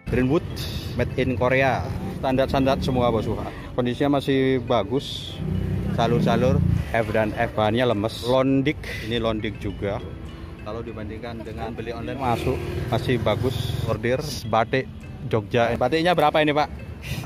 Greenwood made in Korea, standar semua bosku. Kondisinya masih bagus, salur-salur F dan F, bahannya lemes. Londik, ini londik juga. Kalau dibandingkan dengan beli online masih bagus. Order batik Jogja. Batiknya berapa ini Pak?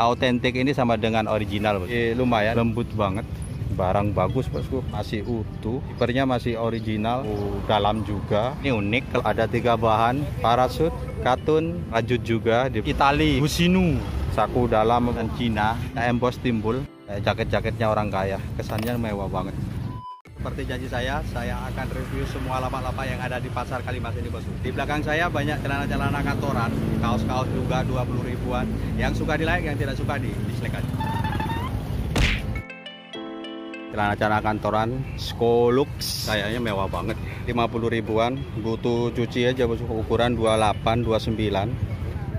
Autentik ini sama dengan original, lumayan lembut banget. Barang bagus bosku, masih utuh, kipernya masih original, dalam juga. Ini unik, ada 3 bahan, parasut, katun, rajut juga di Itali, Businu, saku dalam dan Cina, emboss timbul, jaket-jaketnya orang kaya, kesannya mewah banget. Seperti janji saya akan review semua lapak-lapak yang ada di pasar Kalimas ini bosku. Di belakang saya banyak celana-celana kantoran, kaos-kaos juga 20 ribuan. Yang suka di like, yang tidak suka di dislike aja. Celana-celana kantoran Skolux kayaknya mewah banget, 50 ribuan, butuh cuci aja bosku. Ukuran 28 29,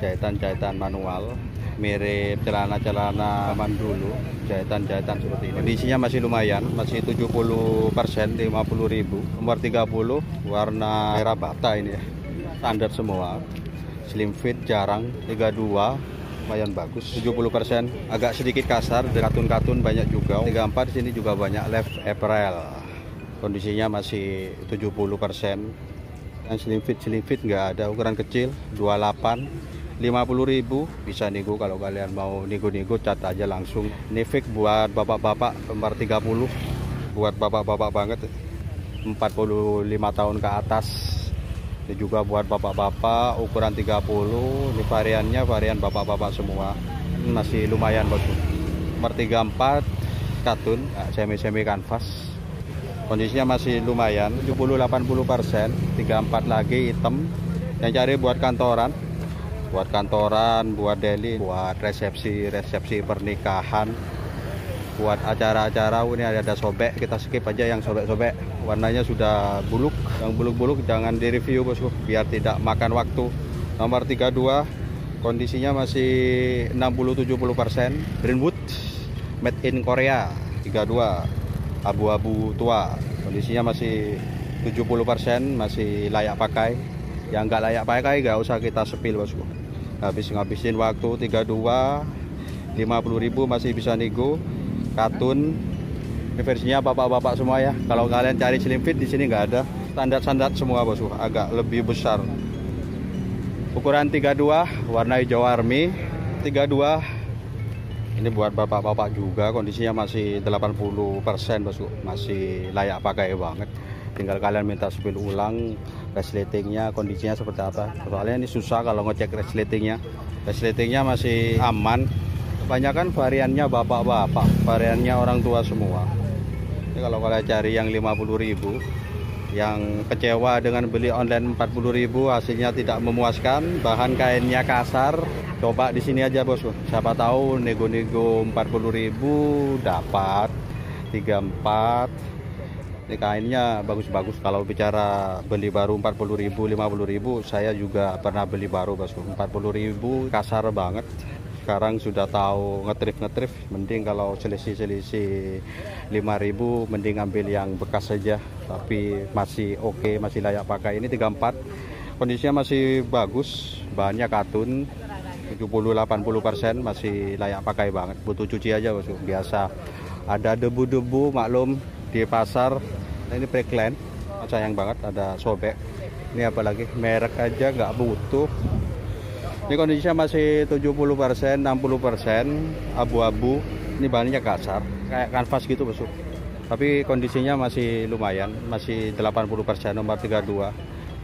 jahitan manual, mirip celana-celana zaman dulu, jahitan seperti ini. Kondisinya masih lumayan, masih 70%, 50 ribu. Nomor 30 warna merah bata ini ya, standar semua. Slim fit jarang, 32 lumayan bagus, 70%, agak sedikit kasar, katun-katun banyak juga. 34 di sini juga banyak left April. Kondisinya masih 70%. Dan slim fit nggak ada, ukuran kecil 28, 50 ribu, bisa nego. Kalau kalian mau nego-nego cat aja langsung. Ini fix buat bapak-bapak, nomor 30, buat bapak-bapak banget, 45 tahun ke atas. Ini juga buat bapak-bapak, ukuran 30. Ini variannya varian bapak-bapak semua. Ini masih lumayan bagus. Nomor 34 katun, semi kanvas. Kondisinya masih lumayan, 70-80%. 34 lagi hitam. Yang cari buat kantoran, buat daily, buat resepsi pernikahan, buat acara-acara. Ini ada sobek, kita skip aja yang sobek-sobek. Warnanya sudah buluk, yang buluk-buluk jangan direview bosku, biar tidak makan waktu. Nomor 32, kondisinya masih 60-70%. Greenwood made in Korea, 32, abu-abu tua. Kondisinya masih 70%, masih layak pakai. Yang nggak layak pakai nggak usah kita sepil bosku. Ngabisin waktu. 32, 50 ribu, masih bisa nego. Katun, ini versinya bapak-bapak semua ya. Kalau kalian cari slim fit di sini nggak ada. Standar semua bosku, agak lebih besar. Ukuran 32, warna hijau army. 32, ini buat bapak-bapak juga. Kondisinya masih 80% bosku, masih layak pakai banget. Tinggal kalian minta sepil ulang resletingnya, kondisinya seperti apa. Soalnya ini susah kalau ngecek resletingnya. Resletingnya masih aman. Kebanyakan variannya bapak-bapak, variannya orang tua semua. Ini kalau kalian cari yang 50 ribu, yang kecewa dengan beli online 40 ribu, hasilnya tidak memuaskan, bahan kainnya kasar, coba di sini aja bosku. Siapa tahu nego-nego 40 ribu dapat 34. Ini kainnya bagus-bagus. Kalau bicara beli baru 40 ribu, 50 ribu, saya juga pernah beli baru bosku. 40 ribu kasar banget. Sekarang sudah tahu ngetrif, mending kalau selisih 5.000, mending ambil yang bekas saja, tapi masih oke, masih layak pakai. Ini 34, kondisinya masih bagus, bahannya katun, 70-80%, masih layak pakai banget. Butuh cuci aja bosku. Biasa ada debu-debu, maklum di pasar. Nah, ini Prekland, sayang banget ada sobek. Ini apalagi merek aja nggak butuh. Ini kondisinya masih 70%, 60%, abu-abu. Ini bahannya kasar, kayak kanvas gitu bosku. Tapi kondisinya masih lumayan, masih 80%. Nomor 32.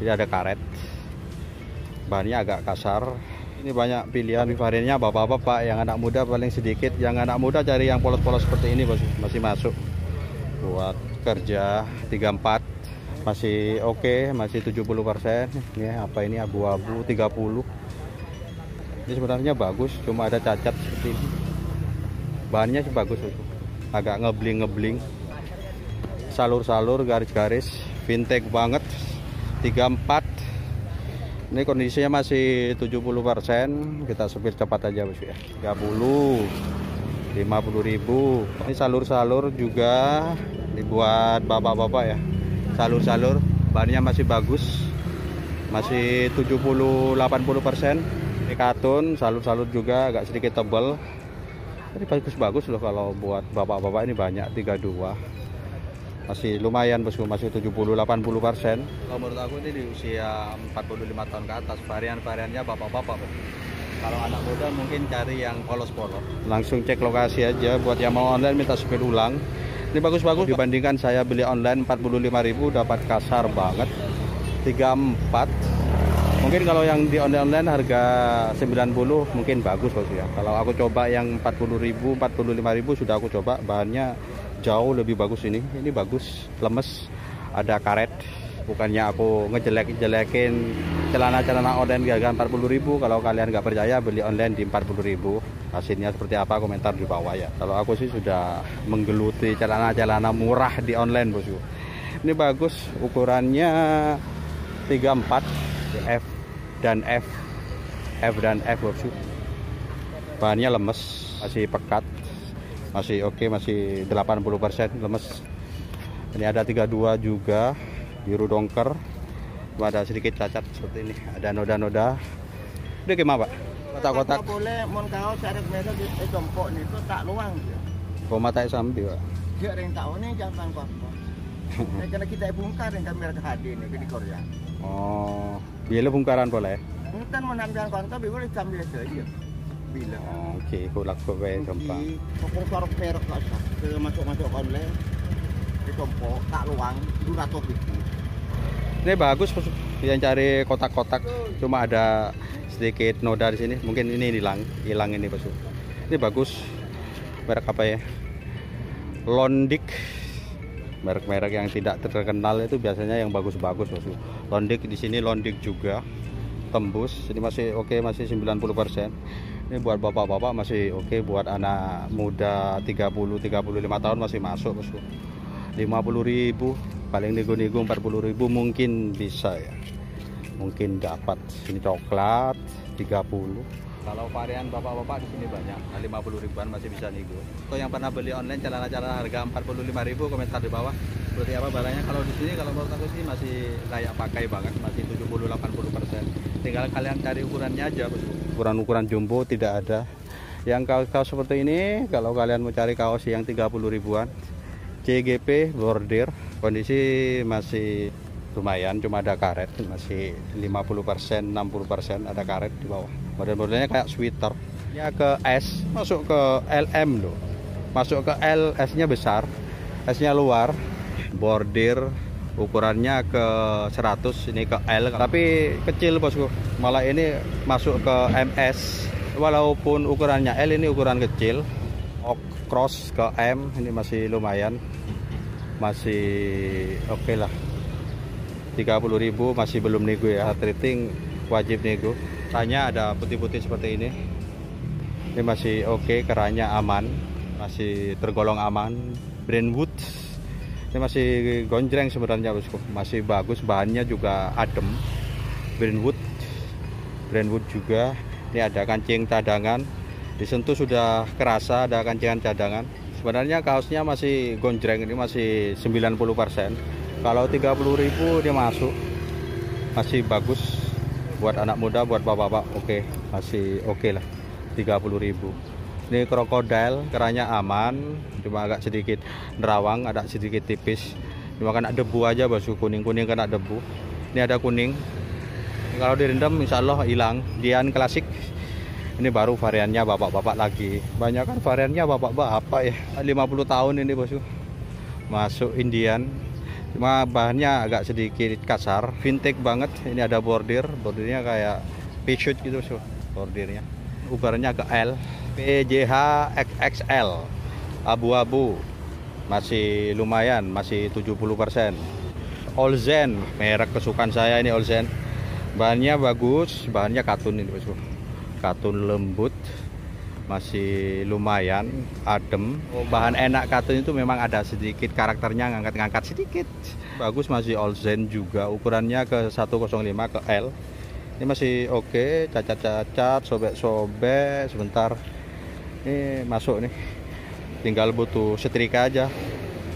Ini ada karet. Bahannya agak kasar. Ini banyak pilihan variannya bapak-bapak, yang anak muda paling sedikit. Yang anak muda cari yang polos-polos seperti ini bosku, masih masuk. Buat kerja 34 masih oke, masih 70%. Ini apa ini, abu-abu 30. Ini sebenarnya bagus, cuma ada cacat seperti ini. Bahannya sih bagus, agak ngebling, salur-salur, garis-garis, vintage banget. 34. Ini kondisinya masih 70%. Kita sepir cepat aja bos ya. 30, 50 ribu. Ini salur-salur juga, ini buat bapak-bapak ya. Salur-salur, bahannya masih bagus, masih 70-80%. Ini katun, salut-salut juga, agak sedikit tebal. Ini bagus-bagus loh kalau buat bapak-bapak, ini banyak 32. Masih lumayan bosku, masih 70-80%. Kalau menurut aku ini di usia 45 tahun ke atas, varian-variannya bapak-bapak. Kalau anak muda mungkin cari yang polos-polos. Langsung cek lokasi aja, buat yang mau online minta speed ulang. Ini bagus-bagus dibandingkan saya beli online 45.000 dapat kasar banget 34. Mungkin kalau yang di online harga 90 mungkin bagus bos ya. Kalau aku coba yang 40.000, 45.000 sudah aku coba, bahannya jauh lebih bagus ini. Ini bagus, lemes, ada karet. Bukannya aku ngejelek-jelekin celana-celana online di harga 40.000. Kalau kalian nggak percaya beli online di 40.000. Hasilnya seperti apa komentar di bawah ya. Kalau aku sih sudah menggeluti celana-celana murah di online bosku. Ini bagus, ukurannya 34 F dan F bosku. Bahannya lemes, masih pekat, masih oke, masih 80% lemes. Ini ada 32 juga, biru dongker, ada sedikit cacat seperti ini, ada noda-noda. Ini gimana pak? Kotak-kotak boleh mon kaos ada merah di jongkok nih itu tak luang dia. Kau mata sambil pak? Dia yang tahu nih jangan kosong. Karena kita bongkar yang kamera ke HD nih di Korea. Oh, bila bongkaran boleh? Bukan mau ambil kontak, boleh sambil saja. Bila. Oke, kulak kowe gampang. Pokok sorok perok kasar. Ke masuk online. Di jongkok tak luang 200 ribu. Ini bagus yang cari kotak-kotak, cuma ada sedikit noda di sini. Mungkin ini hilang ini bosku. Ini bagus. Merek apa ya? Londik. Merek-merek yang tidak terkenal itu biasanya yang bagus-bagus bosku. Londik di sini Londik juga. Tembus. Ini masih oke, masih 90%. Ini buat bapak-bapak masih oke, buat anak muda 30-35 tahun masih masuk bosku. 50.000, paling nego-nego 40.000 mungkin bisa ya, mungkin dapat. Ini coklat 30. Kalau varian bapak-bapak di sini banyak, 50 ribuan masih bisa nego. Kalau yang pernah beli online celana-celana harga 45.000 komentar di bawah seperti apa barangnya. Kalau di sini kalau menurut aku sih masih layak pakai banget, masih 70-80%. Tinggal kalian cari ukurannya aja bosku. Ukuran jumbo tidak ada. Yang kaos-kaos seperti ini kalau kalian mau cari kaos yang 30 ribuan CGP bordir, kondisi masih lumayan, cuma ada karet, masih 50%, 60% ada karet di bawah. Model-modelnya kayak sweater. Ya ke S, masuk ke LM loh. Masuk ke L, S-nya besar, S-nya luar. Bordir ukurannya ke 100, ini ke L, tapi kecil bosku. Malah ini masuk ke MS. Walaupun ukurannya L, ini ukuran kecil. Cross ke M, ini masih lumayan, masih oke lah. 30.000 masih belum nego ya, hard rating wajib nego. Tanya ada putih-putih seperti ini. Ini masih oke, kerannya aman, masih tergolong aman. Brentwood ini masih gonjreng sebenarnya bosku, masih bagus, bahannya juga adem. Brentwood juga. Ini ada kancing cadangan, disentuh sudah kerasa ada kancingan cadangan. Sebenarnya kaosnya masih gonjreng, ini masih 90%. Kalau 30.000 dia masuk, masih bagus buat anak muda, buat bapak-bapak. Oke, masih oke lah 30.000. Ini krokodil, kerannya aman, cuma agak sedikit nerawang, ada sedikit tipis. Cuma kena debu aja bosku, kuning-kuning kena debu. Ini ada kuning. Kalau direndam insya Allah hilang. Dian klasik. Ini baru variannya bapak-bapak lagi. Banyak kan variannya bapak-bapak apa ya? 50 tahun ini bosku. Masuk Indian. Cuma bahannya agak sedikit kasar, vintage banget. Ini ada bordirnya kayak p-shirt gitu bosku. Bordirnya. Ukurannya ke L. PJH XXL. Abu-abu. Masih lumayan, masih 70%. Olsen, merek kesukaan saya ini Olsen. Bahannya bagus, bahannya katun ini bosku. Katun lembut, masih lumayan adem. Bahan enak katun itu memang ada sedikit karakternya, ngangkat-ngangkat sedikit. Bagus, masih Olsen juga, ukurannya ke 105 ke L. Ini masih oke, cacat-cacat, sobek-sobek sebentar. Ini masuk nih, tinggal butuh setrika aja.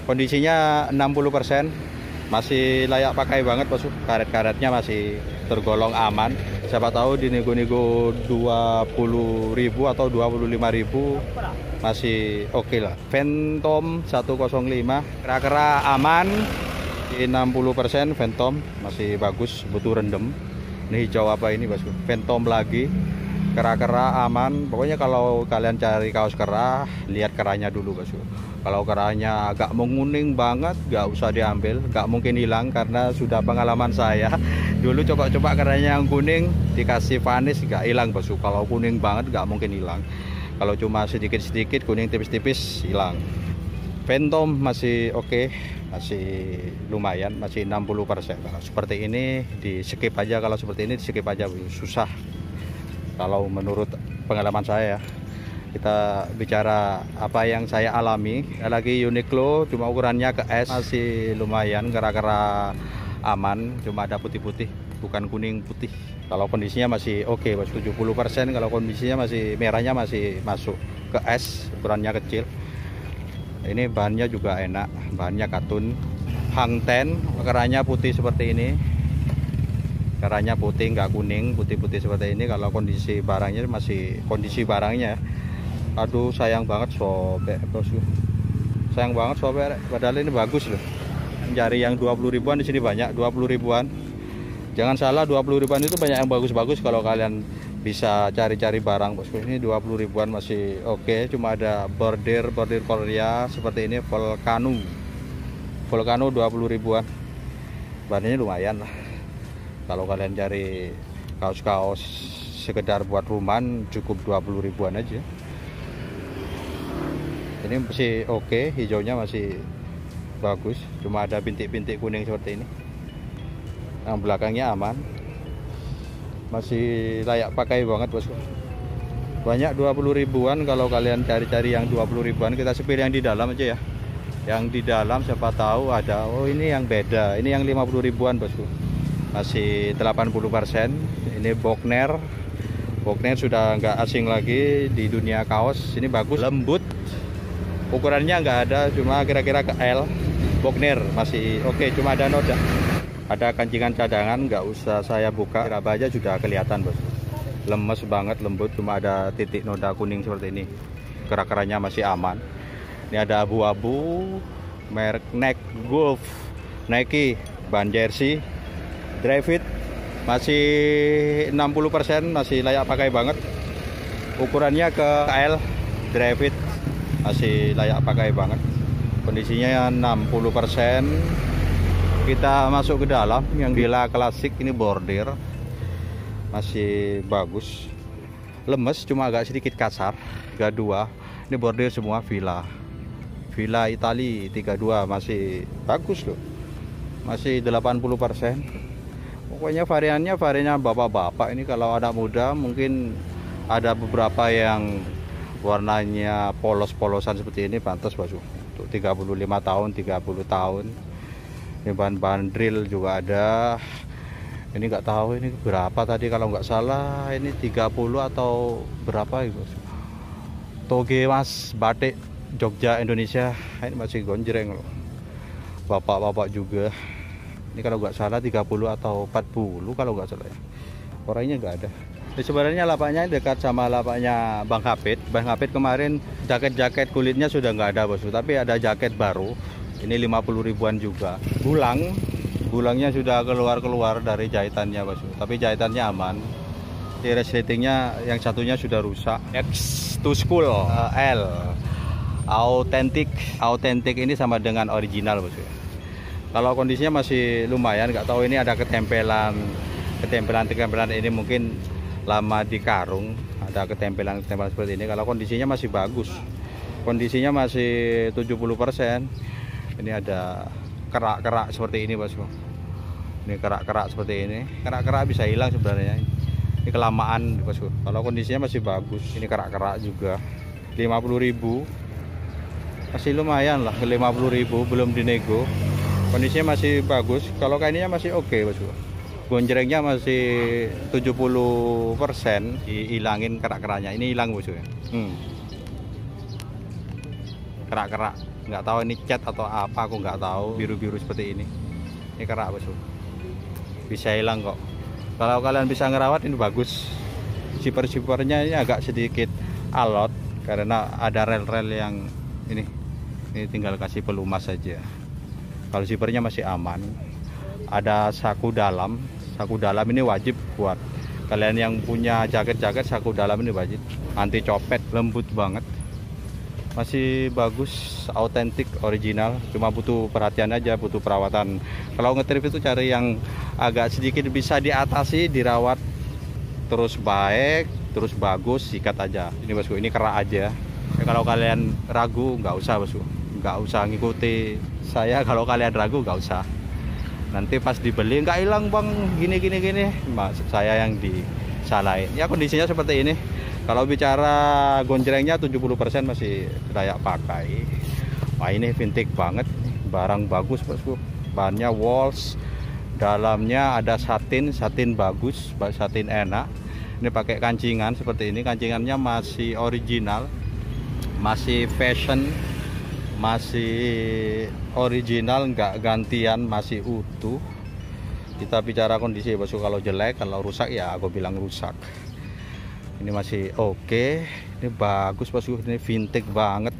Kondisinya 60%, masih layak pakai banget bosku. Karet-karetnya masih tergolong aman. siapa tahu di nego-nego 20.000 atau 25.000 masih oke lah. Phantom 105 kera-kera aman di 60%. Phantom masih bagus, butuh rendem. Ini hijau apa ini bosku? Phantom lagi, kera-kera aman. Pokoknya kalau kalian cari kaos kera, lihat keranya dulu bosku. Kalau keranya agak menguning banget, gak usah diambil, gak mungkin hilang karena sudah pengalaman saya. Dulu coba-coba keranya yang kuning, dikasih vanis gak hilang bosku. Kalau kuning banget gak mungkin hilang. Kalau cuma sedikit-sedikit kuning tipis-tipis hilang. Phantom masih oke, masih lumayan, masih 60%. Kalau seperti ini di skip aja, kalau seperti ini di skip aja, susah. Kalau menurut pengalaman saya, kita bicara apa yang saya alami. Lagi Uniqlo, cuma ukurannya ke S, masih lumayan, kera-kera aman, cuma ada putih-putih, bukan kuning putih. Kalau kondisinya masih oke, 70%. Kalau kondisinya masih merahnya masih masuk ke S, ukurannya kecil. Ini bahannya juga enak, bahannya katun. Hangten, keranya putih seperti ini. Keranya putih, nggak kuning, putih-putih seperti ini. Kalau kondisi barangnya masih kondisi barangnya. Aduh, sayang banget sobek bosku. Sayang banget sobek, padahal ini bagus loh. Cari yang 20 ribuan di sini banyak, 20 ribuan. Jangan salah, 20 ribuan itu banyak yang bagus-bagus kalau kalian bisa cari-cari barang bosku. Ini 20 ribuan masih oke. Cuma ada bordir Korea seperti ini, Volcano 20 ribuan. Bahannya lumayan lah. Kalau kalian cari kaos-kaos sekedar buat rumah cukup 20 ribuan aja. Ini masih oke, hijaunya masih bagus, cuma ada bintik-bintik kuning seperti ini. Yang belakangnya aman, masih layak pakai banget bosku. Banyak 20 ribuan. Kalau kalian cari-cari yang 20 ribuan, kita sepil yang di dalam aja ya. Yang di dalam siapa tahu ada, oh ini yang beda, ini yang 50 ribuan bosku. Masih 80%. Ini Bokner sudah nggak asing lagi di dunia kaos. Ini bagus, lembut, ukurannya nggak ada, cuma kira-kira ke L. Bokner masih oke, cuma ada noda, ada kancingan cadangan, nggak usah saya buka, raba aja sudah kelihatan bos. Lemes banget, lembut, cuma ada titik noda kuning seperti ini. Kera-keranya masih aman. Ini ada abu-abu, merek Neck Golf, Nike, ban jersey, dry fit, masih 60%, masih layak pakai banget. Ukurannya ke L, dry fit, masih layak pakai banget. Kondisinya 60%. Kita masuk ke dalam. Yang Villa klasik ini bordir, masih bagus. Lemes, cuma agak sedikit kasar. 32. Ini bordir semua Villa Itali 32, masih bagus loh. Masih 80%. Pokoknya variannya bapak-bapak. Ini kalau anak muda mungkin ada beberapa yang warnanya polos-polosan seperti ini pantas bosku. Untuk 35 tahun, 30 tahun. Ini bahan-bahan drill juga ada. Ini nggak tahu ini berapa tadi, kalau nggak salah ini 30 atau berapa ya bos. Toge mas, batik Jogja Indonesia. Ini masih gonjreng loh. Bapak-bapak juga. Ini kalau nggak salah 30 atau 40 kalau nggak salah ya. Orangnya nggak ada. Ini sebenarnya lapaknya dekat sama lapaknya Bang Hafid. Bang Hafid kemarin jaket-jaket kulitnya sudah nggak ada bos, tapi ada jaket baru. Ini 50 ribuan juga. Bulangnya sudah keluar dari jahitannya bos, tapi jahitannya aman. Di resletingnya yang satunya sudah rusak. X to school L. Authentic ini sama dengan original bos. Kalau kondisinya masih lumayan, nggak tahu ini ada ketempelan ini mungkin lama di karung, ada ketempelan seperti ini. Kalau kondisinya masih bagus, kondisinya masih 70%. Ini ada kerak-kerak seperti ini bosku. Ini kerak-kerak seperti ini. Kerak-kerak bisa hilang sebenarnya. Ini kelamaan bosku. Kalau kondisinya masih bagus. Ini kerak-kerak juga. 50.000. Masih lumayan lah, 50.000 belum dinego. Kondisinya masih bagus. Kalau kainnya masih oke bosku. Gonjrengnya masih 70%, dihilangin kerak-keraknya. Ini hilang bosku ya. Kerak-kerak, nggak tahu ini cat atau apa, aku nggak tahu. Biru-biru seperti ini. Ini kerak bosku. Bisa hilang kok. Kalau kalian bisa ngerawat ini bagus. Zipper-zippernya ini agak sedikit alot karena ada rel-rel yang ini tinggal kasih pelumas saja. Kalau zippernya masih aman. Ada saku dalam ini wajib buat kalian yang punya jaket-jaket. Saku dalam ini wajib, anti copet, lembut banget, masih bagus, autentik, original. Cuma butuh perhatian aja, butuh perawatan. Kalau ngetrip itu cari yang agak sedikit bisa diatasi, dirawat terus baik, terus bagus, sikat aja. Ini bosku, ini kerak aja. Ya, kalau kalian ragu nggak usah bosku, nggak usah ngikuti saya. Kalau kalian ragu nggak usah, nanti pas dibeli nggak hilang bang, gini maksud saya yang disalahin. Ya kondisinya seperti ini. Kalau bicara gonjrengnya 70% masih layak pakai. Wah ini vintage banget, barang bagus bosku. Bahannya Walls, dalamnya ada satin bagus, satin enak. Ini pakai kancingan seperti ini, kancingannya masih original, masih fashion, masih original, nggak gantian, masih utuh. Kita bicara kondisi bosku, kalau jelek, kalau rusak ya aku bilang rusak. Ini masih oke, ini bagus bosku, ini vintage banget.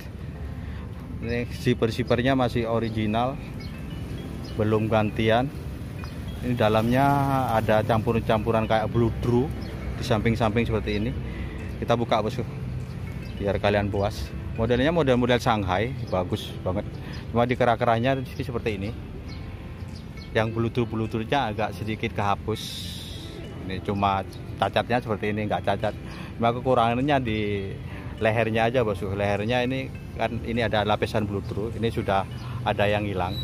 Ini zipper-zippernya masih original, belum gantian. Ini dalamnya ada campuran kayak bludru di samping-samping seperti ini. Kita buka bosku biar kalian puas. Modelnya model Shanghai, bagus banget. Cuma di kerah-kerahnya seperti ini. Yang bludru-bludrunya agak sedikit kehapus. Ini cuma cacatnya seperti ini, nggak cacat. Cuma kekurangannya di lehernya aja bosku. Lehernya ini kan ini ada lapisan bludru, ini sudah ada yang hilang.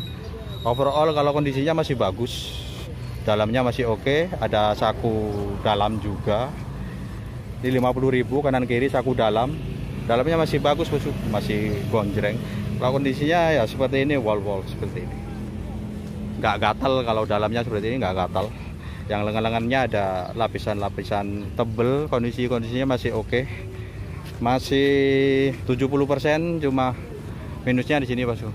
Overall kalau kondisinya masih bagus. Dalamnya masih oke, ada saku dalam juga. Ini 50.000 kanan kiri saku dalam. Dalamnya masih bagus bosku, masih gonjreng. Kalau kondisinya ya seperti ini, wall seperti ini. Nggak gatal, kalau dalamnya seperti ini nggak gatal. Yang lengan-lengannya ada lapisan-lapisan tebel, kondisinya masih oke. Masih 70%, cuma minusnya di sini bosku.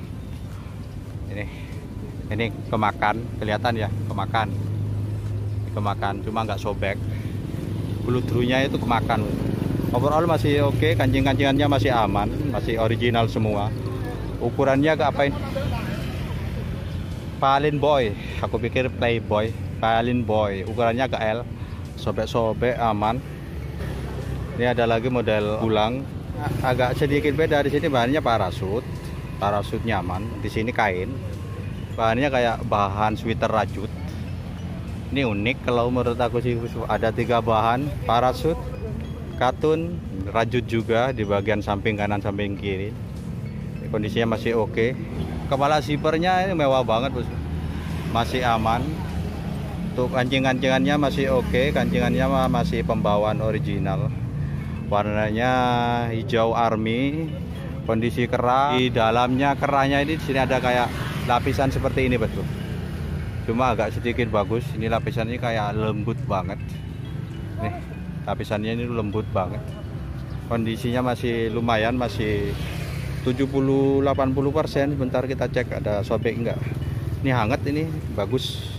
Ini kemakan, kelihatan ya, kemakan, cuma nggak sobek. Bludrunya itu kemakan. Overall masih oke, kancing-kancingannya masih aman, masih original semua. Ukurannya agak apain? Palin boy, aku pikir playboy. Palin boy, ukurannya agak L, sobek-sobek aman. Ini ada lagi model ulang, agak sedikit beda. Di sini bahannya parasut nyaman. Di sini kain. Bahannya kayak bahan sweater rajut. Ini unik kalau menurut aku sih. Ada 3 bahan, parasut, katun, rajut juga di bagian samping kanan samping kiri. Kondisinya masih oke. Kepala zippernya ini mewah banget bos, masih aman. Untuk kancing-kancingannya masih oke, kancingannya masih pembawaan original. Warnanya hijau army. Kondisi kerah, di dalamnya kerahnya ini di sini ada kayak lapisan seperti ini betul. Cuma agak sedikit bagus. Ini lapisannya kayak lembut banget. Nih, lapisannya ini lembut banget. Kondisinya masih lumayan, masih 70-80%. Bentar kita cek ada sobek enggak. Ini hangat, ini bagus.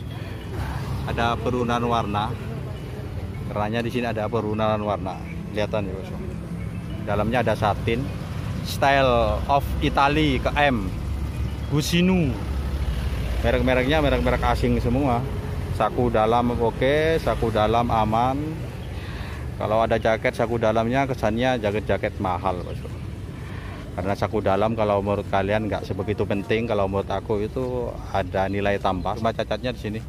Ada perunan warna. Kerahnya di sini ada perunan warna. Kelihatan ya, bos. Dalamnya ada satin. Style of Italy ke M. Gusinu. Merek-mereknya merek-merek asing semua. Saku dalam oke, saku dalam aman. Kalau ada jaket saku dalamnya kesannya jaket-jaket mahal bosku. Karena saku dalam kalau menurut kalian nggak sebegitu penting, kalau menurut aku itu ada nilai tambah. Cuma cacatnya di sini,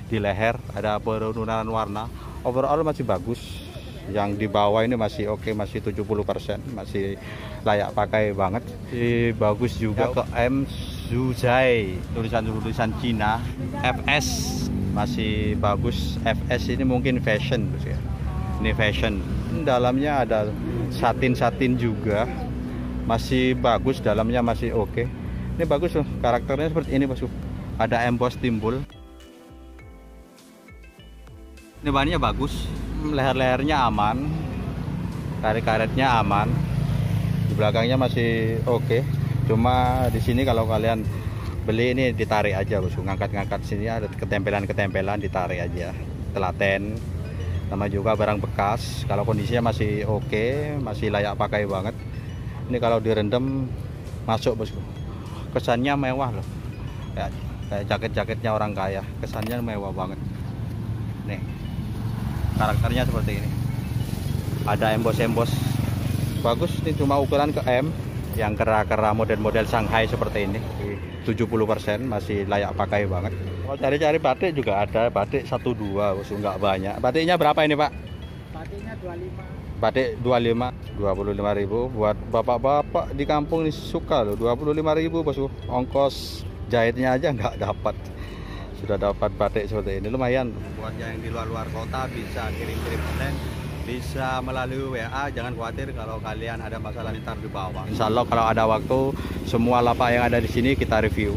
di leher ada penurunan warna. Overall masih bagus. Yang di bawah ini masih oke, masih 70%, masih layak pakai banget. Masih bagus juga ke M Zuzai, tulisan Cina. FS masih bagus. FS ini mungkin fashion ya. Ini fashion. Dalamnya ada satin juga. Masih bagus, dalamnya masih oke. Ini bagus loh, karakternya seperti ini bosku. Ada emboss timbul. Ini bahannya bagus, leher-lehernya aman, karet-karetnya aman, di belakangnya masih oke. Cuma di sini kalau kalian beli ini ditarik aja bosku, ngangkat-ngangkat sini ada ketempelan-ketempelan, ditarik aja, telaten. Sama juga barang bekas, kalau kondisinya masih oke, masih layak pakai banget. Ini kalau direndam masuk bosku. Kesannya mewah loh. Kayak jaket-jaketnya orang kaya, kesannya mewah banget. Nih, karakternya seperti ini. Ada embos-embos. Bagus, ini cuma ukuran ke M. Yang kera-kera model-model Shanghai seperti ini. 70% masih layak pakai banget. Kalau cari-cari batik juga ada, batik 1-2, nggak banyak. Batiknya berapa ini Pak? Batiknya 25. Batik 25, 25.000 buat bapak-bapak di kampung ini suka loh. 25.000 bosku. Ongkos jahitnya aja nggak dapat. Sudah dapat batik seperti ini, lumayan. Buat yang di luar-luar kota bisa kirim-kirim online, bisa melalui WA. Jangan khawatir kalau kalian ada masalah ntar di bawah. Insya Allah kalau ada waktu semua lapak yang ada di sini kita review.